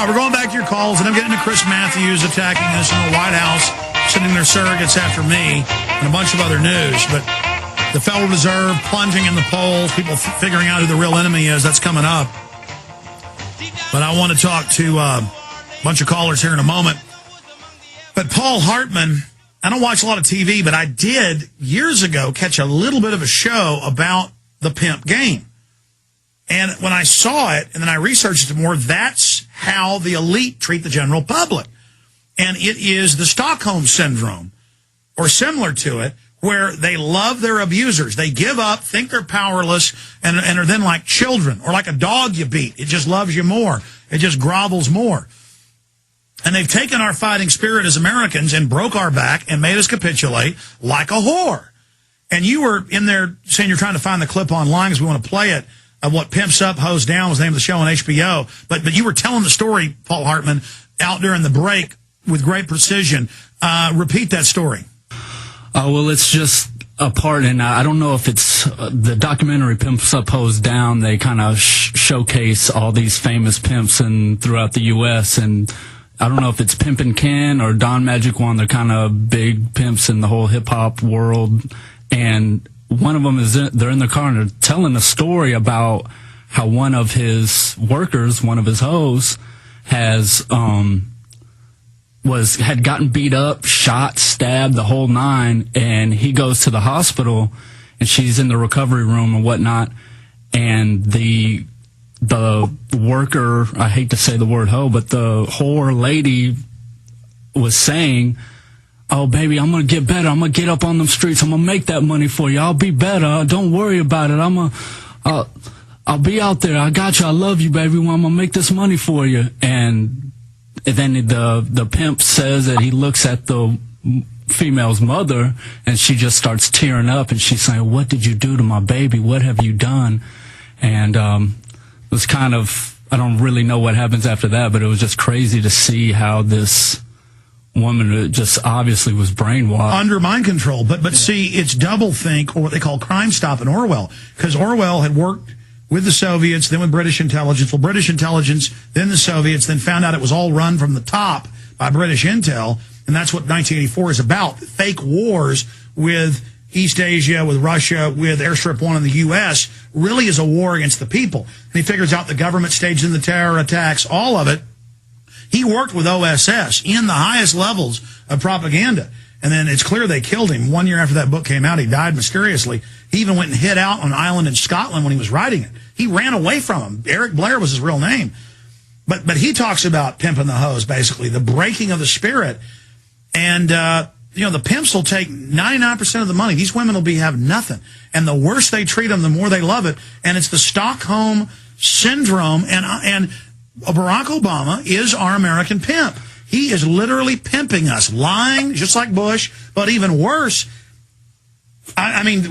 right, we're going back to your calls, and I'm getting to Chris Matthews attacking us in the White House, sending their surrogates after me, and a bunch of other news. But the Federal Reserve plunging in the polls, people figuring out who the real enemy is, that's coming up. But I want to talk to a bunch of callers here in a moment. But Paul Hartman, I don't watch a lot of TV, but I did years ago catch a little bit of a show about the Pimp game. And when I saw it, and then I researched it more, that's how the elite treat the general public. And it is the Stockholm Syndrome, or similar to it, where they love their abusers. They give up, think they're powerless, and are then like children, or like a dog you beat. It just loves you more. It just grovels more. And they've taken our fighting spirit as Americans and broke our back and made us capitulate like a whore. And you were in there saying you're trying to find the clip online because we want to play it, of what Pimps Up, Hoes Down was the name of the show on HBO. But you were telling the story, Paul Hartman, out during the break with great precision. Repeat that story. Well, it's just a part, and I don't know if it's the documentary Pimps Up, Hoes Down. They kind of showcase all these famous pimps throughout the U.S., and I don't know if it's Pimpin' Ken or Don Magic One. They're kind of big pimps in the whole hip-hop world, and one of them they're in the car and they're telling a story about how one of his workers, one of his hoes, had gotten beat up, shot, stabbed, the whole nine, and he goes to the hospital and she's in the recovery room and whatnot, and the worker, I hate to say the word hoe, but the whore lady was saying, "Oh, baby, I'm going to get better. I'm going to get up on them streets. I'm going to make that money for you. I'll be better. Don't worry about it. I'll be out there. I got you. I love you, baby. I'm going to make this money for you." And then the pimp says that he looks at the female's mother and she just starts tearing up and she's saying, "What did you do to my baby? What have you done?" And it was kind of, I don't really know what happens after that, but it was just crazy to see how this woman just obviously was brainwashed. Under mind control. But see, it's doublethink, or what they call Crime Stop in Orwell, because Orwell had worked with the Soviets, then with British intelligence. Well, British intelligence, then the Soviets, then found out it was all run from the top by British intel, and that's what 1984 is about. Fake wars with East Asia, with Russia, with Airstrip 1 in the U.S., really is a war against the people. And he figures out the government staging the terror attacks, all of it. He worked with OSS in the highest levels of propaganda. And then it's clear they killed him. 1 year after that book came out, he died mysteriously. He even went and hid out on an island in Scotland when he was writing it. He ran away from him. Eric Blair was his real name. But he talks about pimping the hose, basically, the breaking of the spirit. And, the pimps will take 99% of the money. These women will have nothing. And the worse they treat them, the more they love it. And it's the Stockholm Syndrome. And Barack Obama is our American pimp. He is literally pimping us, lying, just like Bush, but even worse. I mean,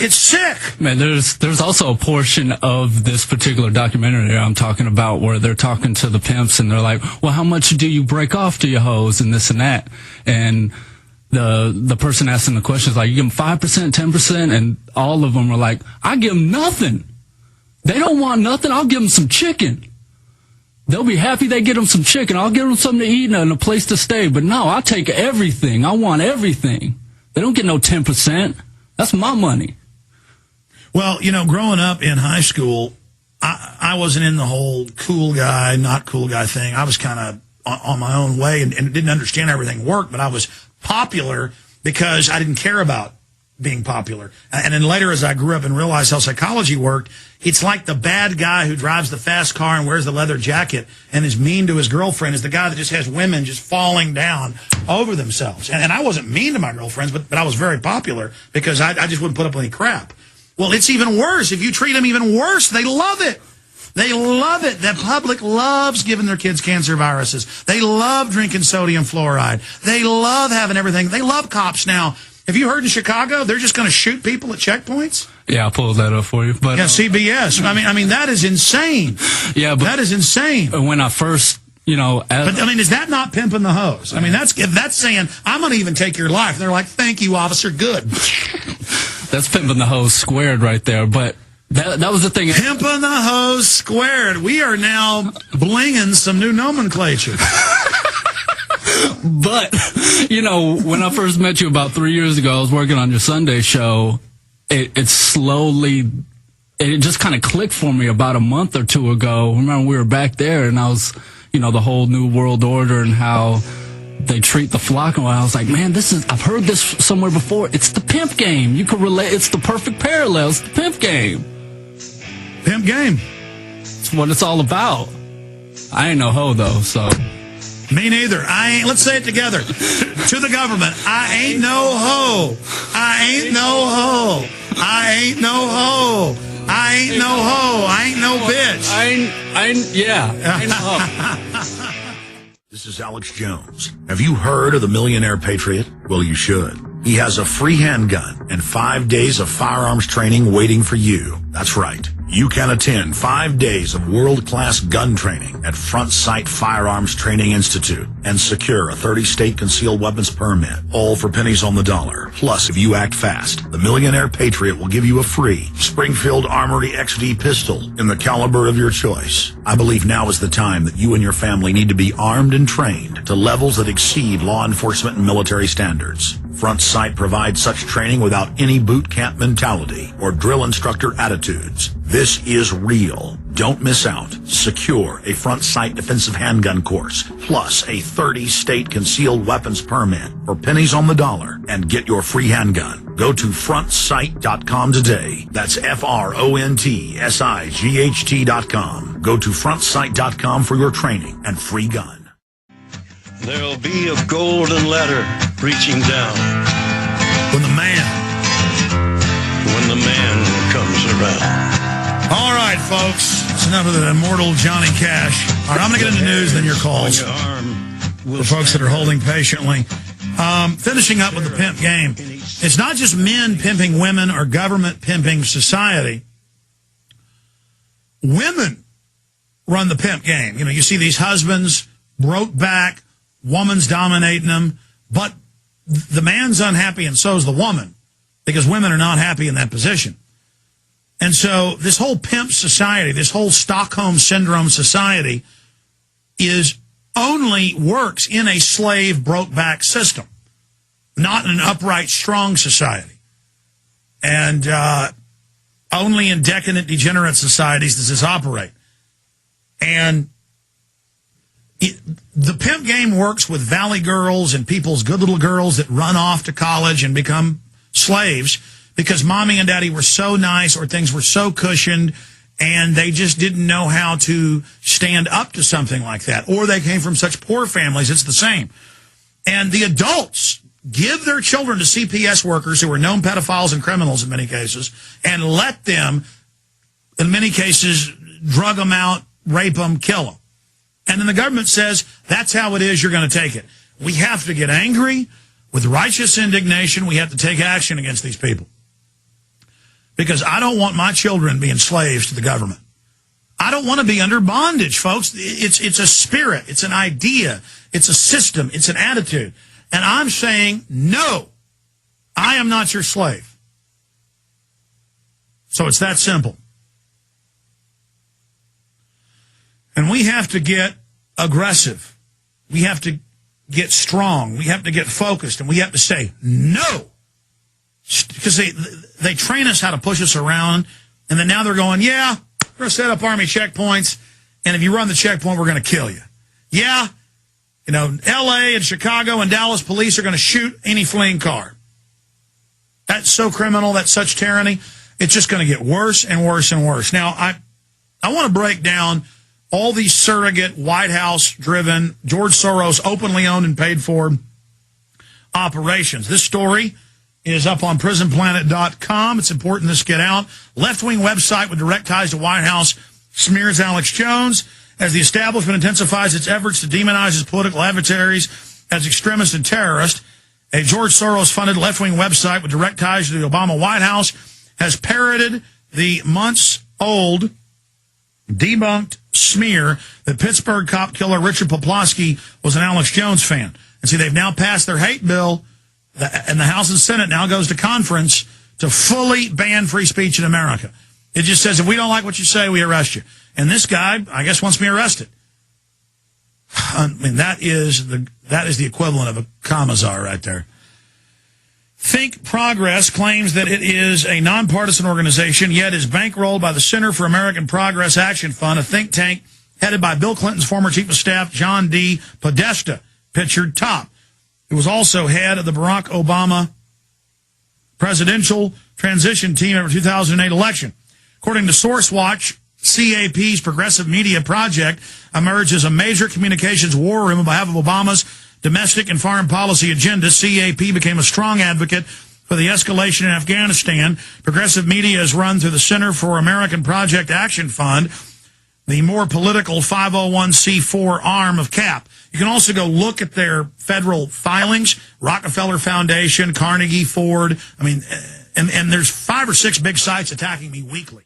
it's sick. Man, there's also a portion of this particular documentary I'm talking about where they're talking to the pimps and they're like, "Well, how much do you break off to your hoes and this and that?" And the person asking the question is like, "You give them 5%, 10%?" And all of them are like, "I give them nothing. They don't want nothing. I'll give them some chicken. They'll be happy they get them some chicken. I'll give them something to eat and a place to stay. But no, I'll take everything. I want everything. They don't get no 10%. That's my money." Well, growing up in high school, I wasn't in the whole cool guy, not cool guy thing. I was kind of on my own way and didn't understand how everything worked, but I was popular because I didn't care about being popular. And then later, as I grew up and realized how psychology worked, it's like the bad guy who drives the fast car and wears the leather jacket and is mean to his girlfriend is the guy that just has women just falling down over themselves. And I wasn't mean to my girlfriends, but I was very popular because I just wouldn't put up with any crap. Well, it's even worse. If you treat them even worse, they love it. They love it. The public loves giving their kids cancer viruses. They love drinking sodium fluoride. They love having everything. They love cops now. Have you heard in Chicago, they're just going to shoot people at checkpoints? Yeah, I'll pull that up for you. But yeah, CBS. I mean, that is insane. Yeah, but that is insane. When I first, but is that not pimping the hose? I mean, that's saying, "I'm going to even take your life." And they're like, "Thank you, officer. Good." That's pimping the hose squared right there. But That was the thing. Pimping the hose squared. We are now blinging some new nomenclature. But, you know, when I first met you about 3 years ago, I was working on your Sunday show. It just kind of clicked for me about a month or two ago. Remember, we were back there, and I was, you know, the whole New World Order and how they treat the flock. And I was like, man, I've heard this somewhere before. It's the pimp game. You can relate. It's the perfect parallel. It's the pimp game. Pimp game. It's what it's all about. I ain't no hoe, though, so. Me neither. Let's say it together. To the government. I ain't no hoe. I ain't no hoe. I ain't no hoe. I ain't no hoe. I ain't no bitch. I ain't no hoe. This is Alex Jones. Have you heard of the Millionaire Patriot? Well, you should. He has a free handgun and 5 days of firearms training waiting for you. That's right. You can attend 5 days of world-class gun training at Front Sight Firearms Training Institute and secure a 30-state concealed weapons permit, all for pennies on the dollar. Plus, if you act fast, the Millionaire Patriot will give you a free Springfield Armory XD pistol in the caliber of your choice. I believe now is the time that you and your family need to be armed and trained to levels that exceed law enforcement and military standards. Front Sight provides such training without any boot camp mentality or drill instructor attitudes. This is real. Don't miss out. Secure a Front Sight defensive handgun course, plus a 30-state concealed weapons permit for pennies on the dollar, and get your free handgun. Go to frontsight.com today. That's FRONTSIGHT.com. Go to frontsight.com for your training and free gun. There'll be a golden ladder reaching down When the man comes around. All right, folks. It's enough of the immortal Johnny Cash. All right, I'm going to get into news, then your calls. For folks that are holding patiently. Finishing up with the pimp game. It's not just men pimping women or government pimping society. Women run the pimp game. You know, you see these husbands, broke back, woman's dominating them, but the man's unhappy and so's the woman because women are not happy in that position. And so this whole pimp society, this whole Stockholm Syndrome society only works in a slave broke back system, not in an upright, strong society. And only in decadent, degenerate societies does this operate. And the pimp game works with valley girls and people's good little girls that run off to college and become slaves because mommy and daddy were so nice or things were so cushioned and they just didn't know how to stand up to something like that. Or they came from such poor families, it's the same. And the adults give their children to CPS workers who are known pedophiles and criminals in many cases and let them, in many cases, drug them out, rape them, kill them. And then the government says, that's how it is, you're going to take it. We have to get angry with righteous indignation. We have to take action against these people. Because I don't want my children being slaves to the government. I don't want to be under bondage, folks. It's a spirit. It's an idea. It's a system. It's an attitude. And I'm saying, no, I am not your slave. So it's that simple. And we have to get aggressive. We have to get strong. We have to get focused. And we have to say no. Because they train us how to push us around. And then now they're going, yeah, we're going to set up Army checkpoints. And if you run the checkpoint, we're going to kill you. Yeah, you know, L.A. and Chicago and Dallas police are going to shoot any fleeing car. That's so criminal. That's such tyranny. It's just going to get worse and worse and worse. Now, I want to break down all these surrogate, White House-driven, George Soros openly owned and paid for operations. This story is up on prisonplanet.com. It's important this get out. Left-wing website with direct ties to White House smears Alex Jones as the establishment intensifies its efforts to demonize his political adversaries as extremists and terrorists. A George Soros-funded left-wing website with direct ties to the Obama White House has parroted the months-old debunked smear that Pittsburgh cop killer Richard Poplawski was an Alex Jones fan. And see, they've now passed their hate bill, and the House and Senate now goes to conference to fully ban free speech in America. It just says, if we don't like what you say, we arrest you. And this guy, I guess, wants me arrested. I mean, that is the equivalent of a commissar right there. Think Progress claims that it is a nonpartisan organization, yet is bankrolled by the Center for American Progress Action Fund, a think tank headed by Bill Clinton's former chief of staff, John D. Podesta, pictured top. It was also head of the Barack Obama presidential transition team after 2008 election. According to SourceWatch, CAP's Progressive Media Project emerged as a major communications war room on behalf of Obama's domestic and foreign policy agenda. CAP became a strong advocate for the escalation in Afghanistan. Progressive Media is run through the Center for American Project Action Fund, the more political 501c4 arm of CAP. You can also go look at their federal filings, Rockefeller Foundation, Carnegie, Ford. I mean, and there's 5 or 6 big sites attacking me weekly.